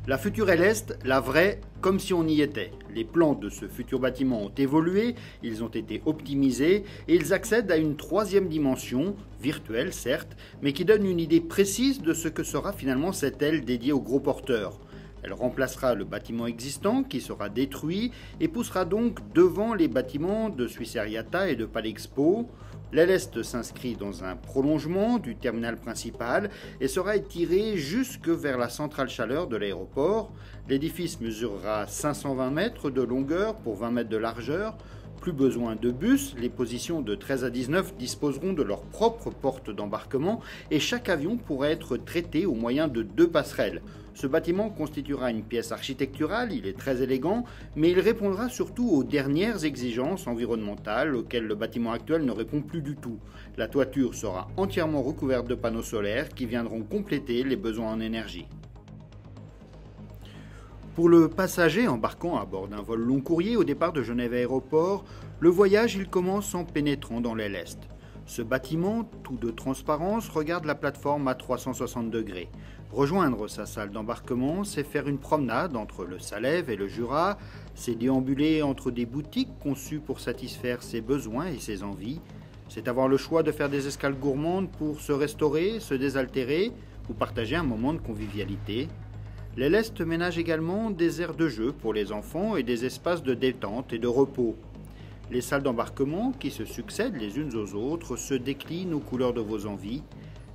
La future Est, la vraie, comme si on y était. Les plans de ce futur bâtiment ont évolué, ils ont été optimisés et ils accèdent à une troisième dimension, virtuelle certes, mais qui donne une idée précise de ce que sera finalement cette aile dédiée aux gros porteurs. Elle remplacera le bâtiment existant qui sera détruit et poussera donc devant les bâtiments de Suisseriata et de Palexpo. L'aile Est s'inscrit dans un prolongement du terminal principal et sera étirée jusque vers la centrale chaleur de l'aéroport. L'édifice mesurera 520 mètres de longueur pour 20 mètres de largeur. Plus besoin de bus, les positions de 13 à 19 disposeront de leur propre porte d'embarquement et chaque avion pourra être traité au moyen de 2 passerelles. Ce bâtiment constituera une pièce architecturale, il est très élégant, mais il répondra surtout aux dernières exigences environnementales auxquelles le bâtiment actuel ne répond plus du tout. La toiture sera entièrement recouverte de panneaux solaires qui viendront compléter les besoins en énergie. Pour le passager embarquant à bord d'un vol long courrier au départ de Genève Aéroport, le voyage il commence en pénétrant dans l'aile Est. Ce bâtiment, tout de transparence, regarde la plateforme à 360 degrés. Rejoindre sa salle d'embarquement, c'est faire une promenade entre le Salève et le Jura, c'est déambuler entre des boutiques conçues pour satisfaire ses besoins et ses envies, c'est avoir le choix de faire des escales gourmandes pour se restaurer, se désaltérer ou partager un moment de convivialité. L'aile Est ménage également des aires de jeu pour les enfants et des espaces de détente et de repos. Les salles d'embarquement, qui se succèdent les unes aux autres, se déclinent aux couleurs de vos envies.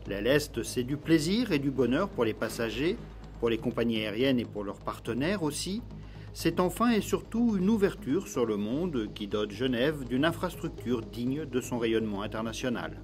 L'aile Est, c'est du plaisir et du bonheur pour les passagers, pour les compagnies aériennes et pour leurs partenaires aussi. C'est enfin et surtout une ouverture sur le monde qui dote Genève d'une infrastructure digne de son rayonnement international.